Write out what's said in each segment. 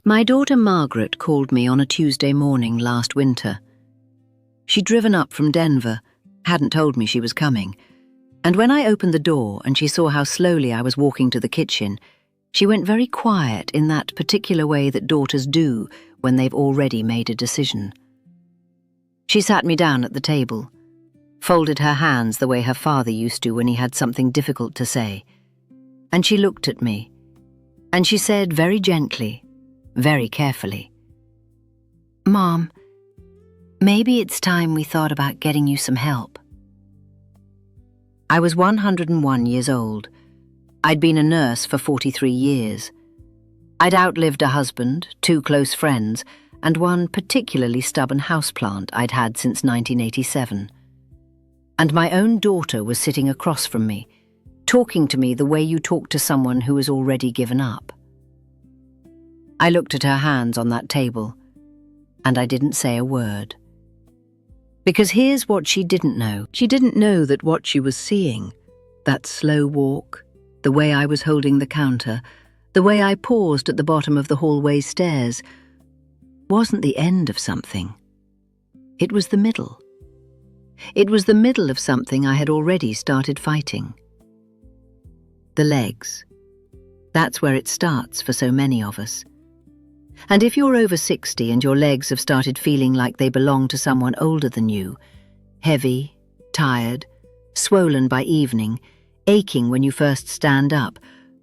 My daughter Margaret called me on a Tuesday morning last winter. She'd driven up from Denver, hadn't told me she was coming, and when I opened the door and she saw how slowly I was walking to the kitchen, she went very quiet in that particular way that daughters do when they've already made a decision. She sat me down at the table, folded her hands the way her father used to when he had something difficult to say, and she looked at me, and she said very gently, very carefully, "Mom, maybe it's time we thought about getting you some help." I was 101 years old. I'd been a nurse for 43 years. I'd outlived a husband, 2 close friends, and one particularly stubborn houseplant I'd had since 1987. And my own daughter was sitting across from me, talking to me the way you talk to someone who has already given up. I looked at her hands on that table, and I didn't say a word. Because here's what she didn't know. She didn't know that what she was seeing, that slow walk, the way I was holding the counter, the way I paused at the bottom of the hallway stairs, wasn't the end of something. It was the middle. It was the middle of something I had already started fighting. The legs. That's where it starts for so many of us. And if you're over 60 and your legs have started feeling like they belong to someone older than you, heavy, tired, swollen by evening, aching when you first stand up,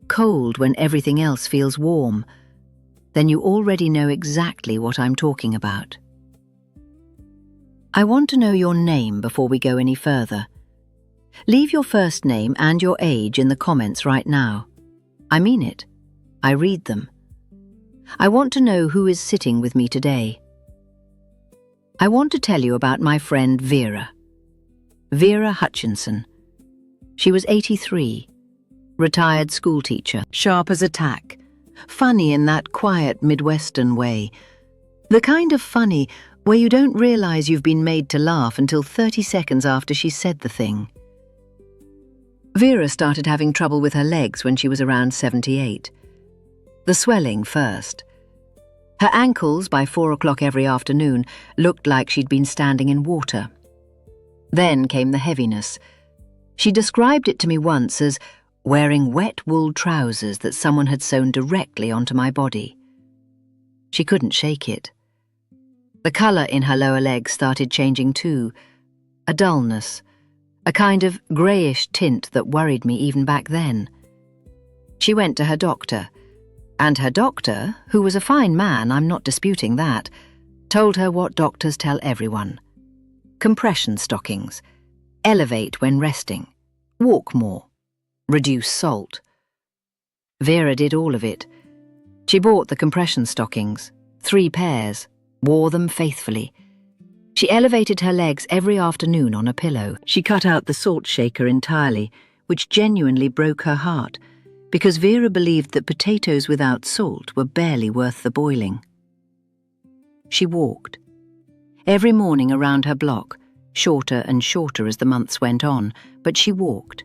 cold when everything else feels warm, then you already know exactly what I'm talking about. I want to know your name before we go any further. Leave your first name and your age in the comments right now. I mean it. I read them. I want to know who is sitting with me today. I want to tell you about my friend Vera. Vera Hutchinson. She was 83, retired schoolteacher, sharp as a tack, funny in that quiet Midwestern way, the kind of funny where you don't realize you've been made to laugh until 30 seconds after she said the thing. Vera started having trouble with her legs when she was around 78. The swelling first. Her ankles, by 4 o'clock every afternoon, looked like she'd been standing in water. Then came the heaviness. She described it to me once as wearing wet wool trousers that someone had sewn directly onto my body. She couldn't shake it. The colour in her lower legs started changing too, a dullness, a kind of greyish tint that worried me even back then. She went to her doctor, and her doctor, who was a fine man, I'm not disputing that, told her what doctors tell everyone. Compression stockings, elevate when resting, walk more, reduce salt. Vera did all of it. She bought the compression stockings, 3 pairs, wore them faithfully. She elevated her legs every afternoon on a pillow. She cut out the salt shaker entirely, which genuinely broke her heart, because Vera believed that potatoes without salt were barely worth the boiling. She walked. Every morning around her block, shorter and shorter as the months went on, but she walked.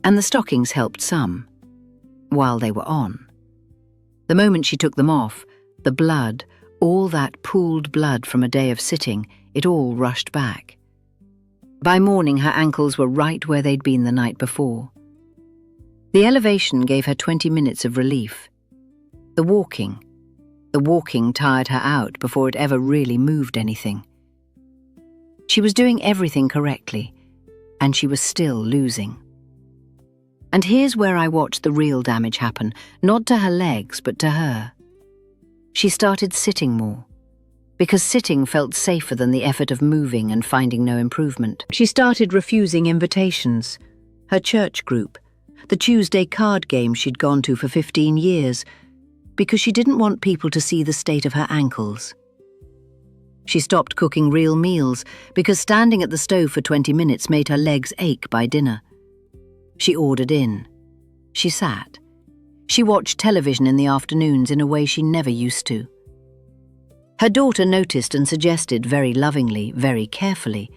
And the stockings helped some, while they were on. The moment she took them off, the blood, all that pooled blood from a day of sitting, it all rushed back. By morning her ankles were right where they'd been the night before. The elevation gave her 20 minutes of relief. The walking tired her out before it ever really moved anything. She was doing everything correctly, and she was still losing. And here's where I watched the real damage happen, not to her legs, but to her. She started sitting more, because sitting felt safer than the effort of moving and finding no improvement. She started refusing invitations, her church group, the Tuesday card game she'd gone to for 15 years, because she didn't want people to see the state of her ankles. She stopped cooking real meals because standing at the stove for 20 minutes made her legs ache by dinner. She ordered in. She sat. She watched television in the afternoons in a way she never used to. Her daughter noticed and suggested very lovingly, very carefully,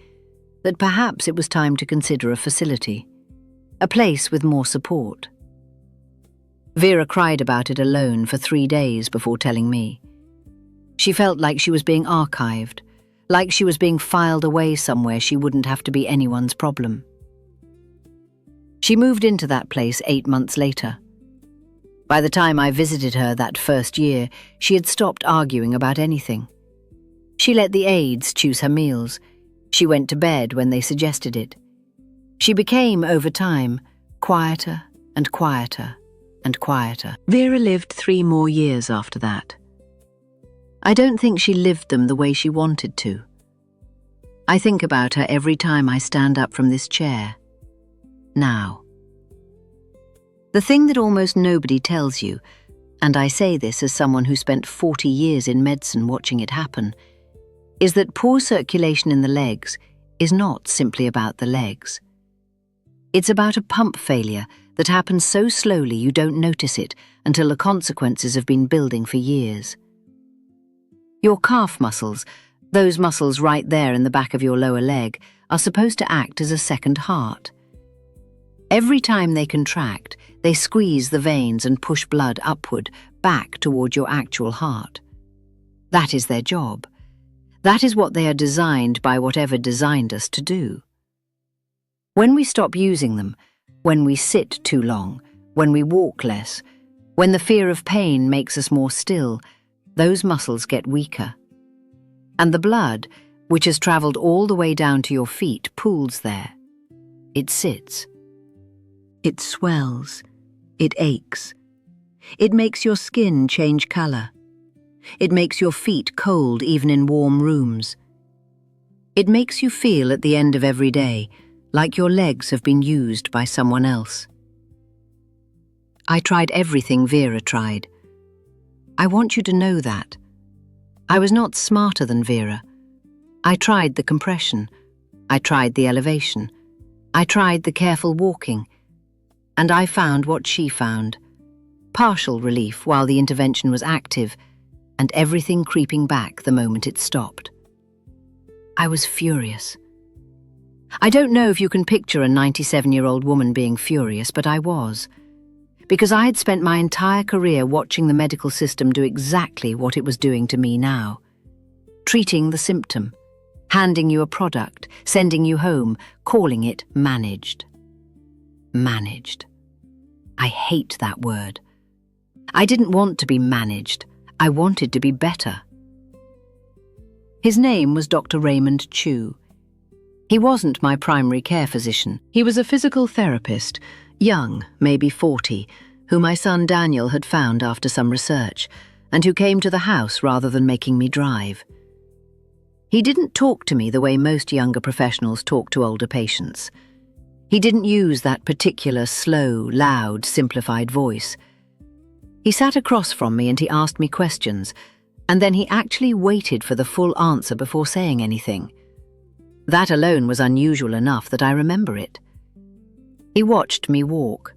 that perhaps it was time to consider a facility, a place with more support. Vera cried about it alone for 3 days before telling me. She felt like she was being archived, like she was being filed away somewhere she wouldn't have to be anyone's problem. She moved into that place 8 months later. By the time I visited her that first year, she had stopped arguing about anything. She let the aides choose her meals. She went to bed when they suggested it. She became, over time, quieter and quieter and quieter. Vera lived 3 more years after that. I don't think she lived them the way she wanted to. I think about her every time I stand up from this chair. Now. The thing that almost nobody tells you, and I say this as someone who spent 40 years in medicine watching it happen, is that poor circulation in the legs is not simply about the legs. It's about a pump failure that happens so slowly you don't notice it until the consequences have been building for years. Your calf muscles, those muscles right there in the back of your lower leg, are supposed to act as a second heart. Every time they contract, they squeeze the veins and push blood upward, back toward your actual heart. That is their job. That is what they are designed by whatever designed us to do. When we stop using them, when we sit too long, when we walk less, when the fear of pain makes us more still, those muscles get weaker. And the blood, which has traveled all the way down to your feet, pools there. It sits. It swells. It aches. It makes your skin change color. It makes your feet cold even in warm rooms. It makes you feel at the end of every day like your legs have been used by someone else. I tried everything Vera tried. I want you to know that. I was not smarter than Vera. I tried the compression. I tried the elevation. I tried the careful walking. And I found what she found. Partial relief while the intervention was active, and everything creeping back the moment it stopped. I was furious. I don't know if you can picture a 97-year-old woman being furious, but I was. Because I had spent my entire career watching the medical system do exactly what it was doing to me now. Treating the symptom, handing you a product, sending you home, calling it managed. Managed. I hate that word. I didn't want to be managed. I wanted to be better. His name was Dr. Raymond Chu. He wasn't my primary care physician. He was a physical therapist, young, maybe 40, who my son Daniel had found after some research, and who came to the house rather than making me drive. He didn't talk to me the way most younger professionals talk to older patients. He didn't use that particular slow, loud, simplified voice. He sat across from me and he asked me questions, and then he actually waited for the full answer before saying anything. That alone was unusual enough that I remember it. He watched me walk.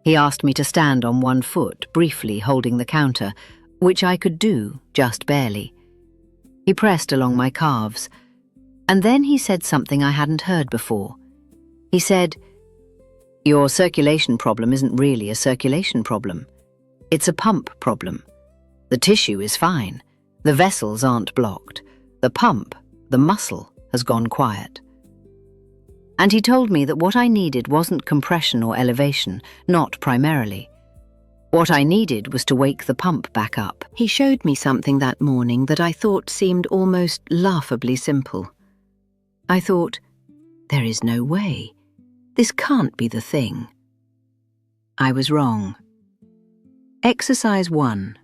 He asked me to stand on one foot, briefly holding the counter, which I could do, just barely. He pressed along my calves, and then he said something I hadn't heard before. He said, "Your circulation problem isn't really a circulation problem. It's a pump problem. The tissue is fine. The vessels aren't blocked. The pump, the muscle, has gone quiet." And he told me that what I needed wasn't compression or elevation, not primarily. What I needed was to wake the pump back up. He showed me something that morning that I thought seemed almost laughably simple. I thought, there is no way. This can't be the thing. I was wrong. Exercise 1.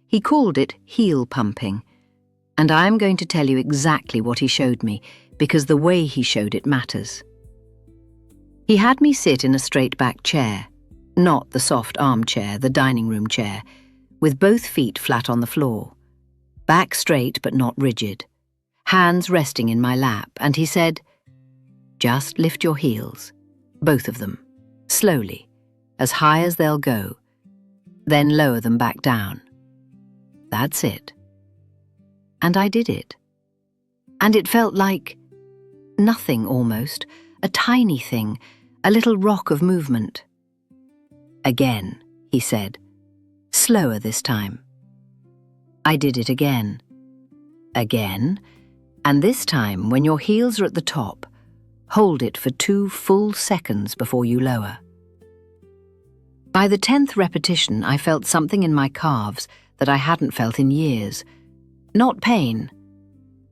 He called it heel pumping, and I am going to tell you exactly what he showed me, because the way he showed it matters. He had me sit in a straight-back chair, not the soft armchair, the dining room chair, with both feet flat on the floor, back straight but not rigid, hands resting in my lap, and he said, "Just lift your heels, both of them, slowly, as high as they'll go, then lower them back down. That's it." And I did it. And it felt like nothing almost, a tiny thing, a little rock of movement. Again, he said. Slower this time. I did it again. Again, and this time, when your heels are at the top, hold it for 2 full seconds before you lower. By the 10th repetition, I felt something in my calves that I hadn't felt in years. Not pain,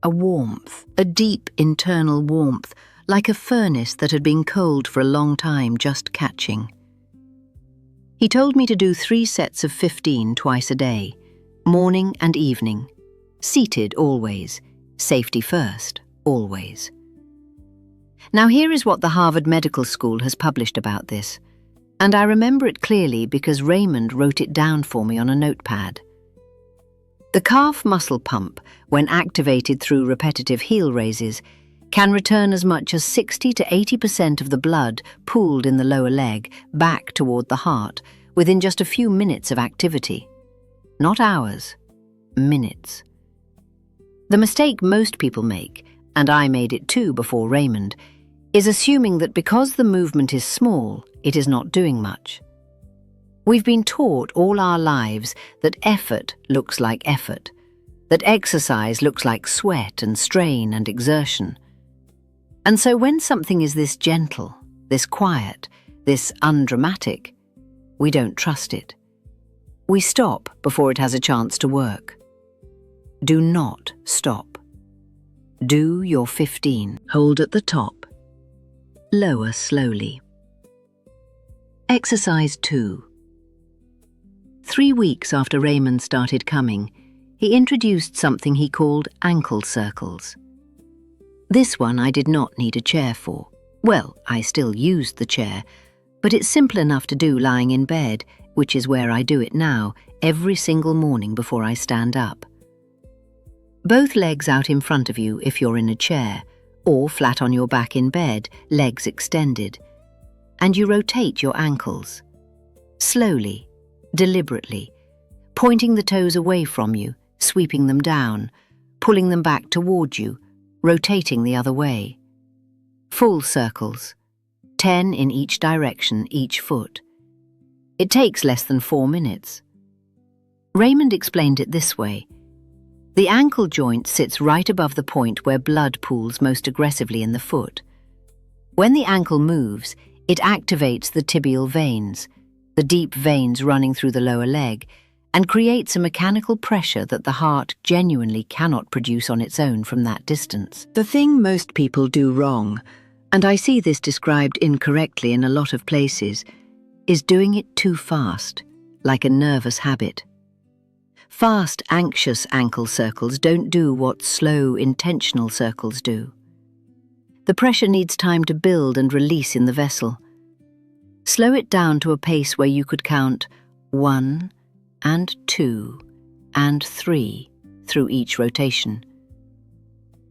a warmth, a deep internal warmth, like a furnace that had been cold for a long time just catching. He told me to do 3 sets of 15 twice a day, morning and evening, seated always, safety first, always. Now here is what the Harvard Medical School has published about this, and I remember it clearly because Raymond wrote it down for me on a notepad. The calf muscle pump, when activated through repetitive heel raises, can return as much as 60 to 80% of the blood pooled in the lower leg back toward the heart within just a few minutes of activity. Not hours, minutes. The mistake most people make, and I made it too before Raymond, is assuming that because the movement is small, it is not doing much. We've been taught all our lives that effort looks like effort, that exercise looks like sweat and strain and exertion. And so when something is this gentle, this quiet, this undramatic, we don't trust it. We stop before it has a chance to work. Do not stop. Do your 15. Hold at the top. Lower slowly. Exercise 2. 3 weeks after Raymond started coming, he introduced something he called ankle circles. This one I did not need a chair for. Well, I still used the chair, but it's simple enough to do lying in bed, which is where I do it now, every single morning before I stand up. Both legs out in front of you if you're in a chair, or flat on your back in bed, legs extended. And you rotate your ankles. Slowly, deliberately, pointing the toes away from you, sweeping them down, pulling them back toward you, rotating the other way. Full circles, 10 in each direction, each foot. It takes less than 4 minutes. Raymond explained it this way. The ankle joint sits right above the point where blood pools most aggressively in the foot. When the ankle moves, it activates the tibial veins, the deep veins running through the lower leg, and creates a mechanical pressure that the heart genuinely cannot produce on its own from that distance. The thing most people do wrong, and I see this described incorrectly in a lot of places, is doing it too fast, like a nervous habit. Fast, anxious ankle circles don't do what slow, intentional circles do. The pressure needs time to build and release in the vessel. Slow it down to a pace where you could count 1 and 2 and 3 through each rotation.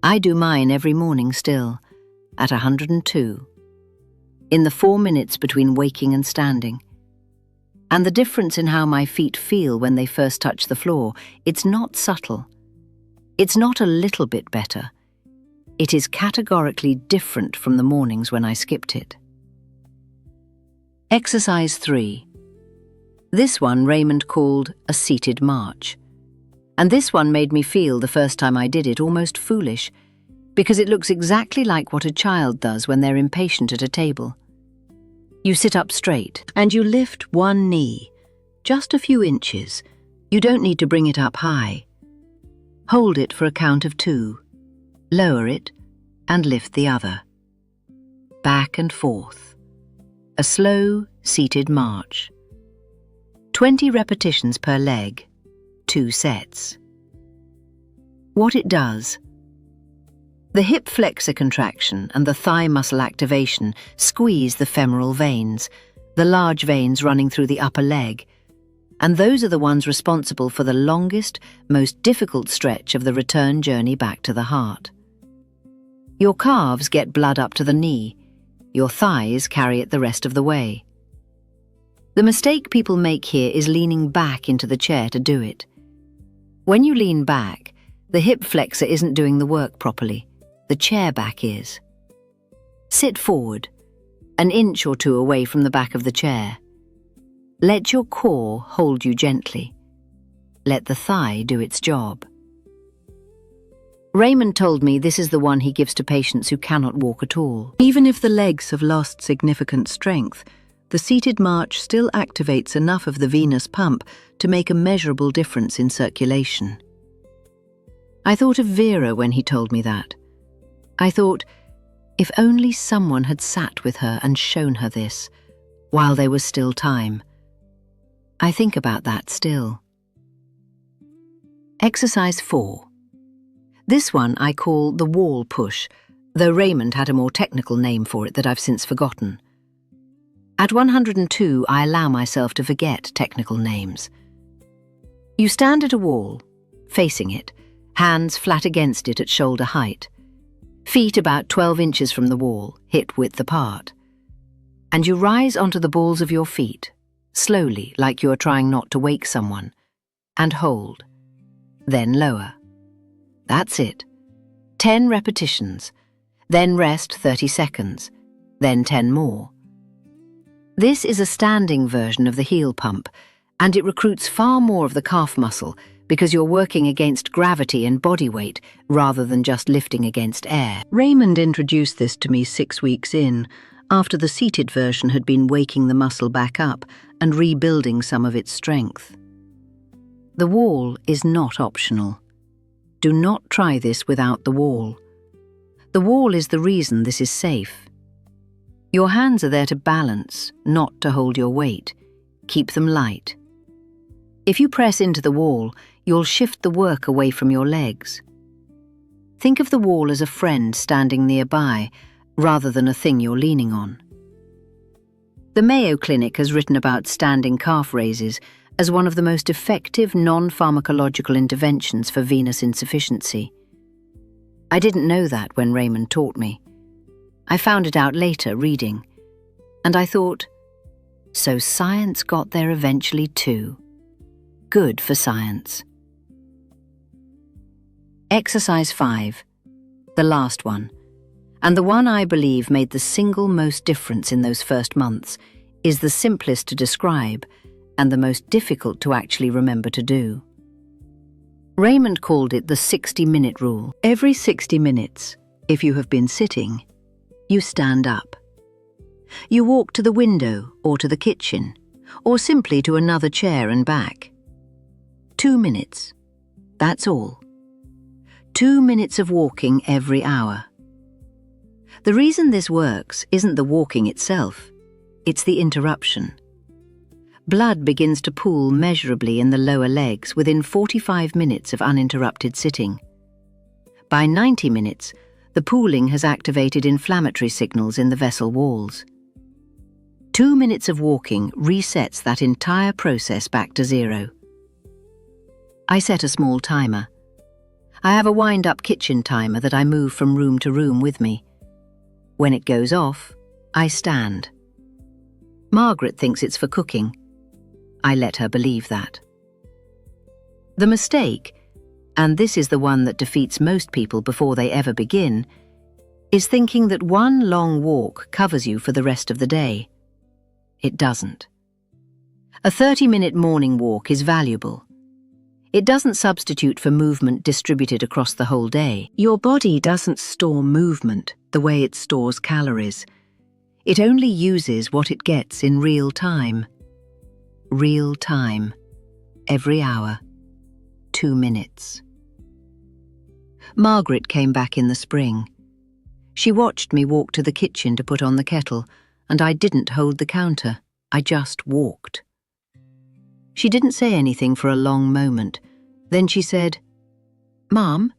I do mine every morning still, at 102, in the 4 minutes between waking and standing. And the difference in how my feet feel when they first touch the floor, it's not subtle. It's not a little bit better. It is categorically different from the mornings when I skipped it. Exercise 3. This one Raymond called a seated march. And this one made me feel the first time I did it almost foolish, because it looks exactly like what a child does when they're impatient at a table. You sit up straight and you lift one knee, just a few inches. You don't need to bring it up high. Hold it for a count of 2. Lower it and lift the other. Back and forth. A slow, seated march. 20 repetitions per leg, 2 sets. What it does. The hip flexor contraction and the thigh muscle activation squeeze the femoral veins, the large veins running through the upper leg, and those are the ones responsible for the longest, most difficult stretch of the return journey back to the heart. Your calves get blood up to the knee, your thighs carry it the rest of the way. The mistake people make here is leaning back into the chair to do it. When you lean back, the hip flexor isn't doing the work properly. The chair back is. Sit forward, an inch or 2 away from the back of the chair. Let your core hold you gently. Let the thigh do its job. Raymond told me this is the one he gives to patients who cannot walk at all. Even if the legs have lost significant strength, the seated march still activates enough of the venous pump to make a measurable difference in circulation. I thought of Vera when he told me that. I thought, if only someone had sat with her and shown her this, while there was still time. I think about that still. Exercise 4. This one I call the wall push, though Raymond had a more technical name for it that I've since forgotten. At 102, I allow myself to forget technical names. You stand at a wall, facing it, hands flat against it at shoulder height, feet about 12 inches from the wall, hip width apart. And you rise onto the balls of your feet, slowly, like you are trying not to wake someone, and hold. Then lower. That's it. 10 repetitions. Then rest 30 seconds. Then 10 more. This is a standing version of the heel pump, and it recruits far more of the calf muscle because you're working against gravity and body weight rather than just lifting against air. Raymond introduced this to me 6 weeks in, after the seated version had been waking the muscle back up and rebuilding some of its strength. The wall is not optional. Do not try this without the wall. The wall is the reason this is safe. Your hands are there to balance, not to hold your weight. Keep them light. If you press into the wall, you'll shift the work away from your legs. Think of the wall as a friend standing nearby, rather than a thing you're leaning on. The Mayo Clinic has written about standing calf raises as one of the most effective non-pharmacological interventions for venous insufficiency. I didn't know that when Raymond taught me. I found it out later reading, and I thought, so science got there eventually too. Good for science. Exercise 5, the last one, and the one I believe made the single most difference in those first months, is the simplest to describe and the most difficult to actually remember to do. Raymond called it the 60-minute rule. Every 60 minutes, if you have been sitting, you stand up. You walk to the window or to the kitchen, or simply to another chair and back. 2 minutes. That's all. 2 minutes of walking every hour. The reason this works isn't the walking itself, it's the interruption. Blood begins to pool measurably in the lower legs within 45 minutes of uninterrupted sitting. By 90 minutes, the pooling has activated inflammatory signals in the vessel walls. 2 minutes of walking resets that entire process back to zero. I set a small timer. I have a wind-up kitchen timer that I move from room to room with me. When it goes off, I stand. Margaret thinks it's for cooking. I let her believe that. The mistake, and this is the one that defeats most people before they ever begin, is thinking that one long walk covers you for the rest of the day. It doesn't. A 30-minute morning walk is valuable. It doesn't substitute for movement distributed across the whole day. Your body doesn't store movement the way it stores calories. It only uses what it gets in real time. Real time. Every hour. 2 minutes. Margaret came back in the spring. She watched me walk to the kitchen to put on the kettle, and I didn't hold the counter. I just walked. She didn't say anything for a long moment. Then she said, "Mom,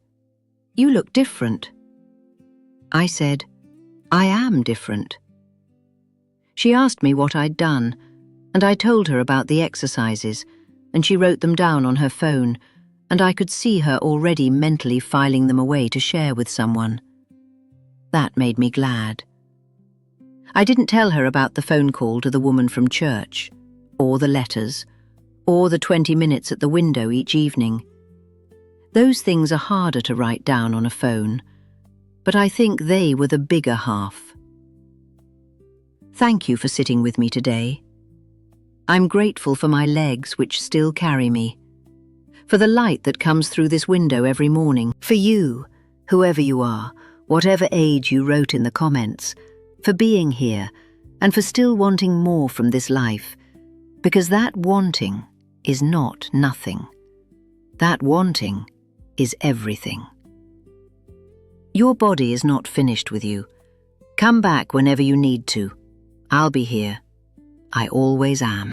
you look different." I said, "I am different." She asked me what I'd done, and I told her about the exercises, and she wrote them down on her phone, and I could see her already mentally filing them away to share with someone. That made me glad. I didn't tell her about the phone call to the woman from church, or the letters, or the 20 minutes at the window each evening. Those things are harder to write down on a phone, but I think they were the bigger half. Thank you for sitting with me today. I'm grateful for my legs which still carry me, for the light that comes through this window every morning, for you, whoever you are, whatever age you wrote in the comments, for being here and for still wanting more from this life, because that wanting is not nothing. That wanting is everything. Your body is not finished with you. Come back whenever you need to. I'll be here. I always am.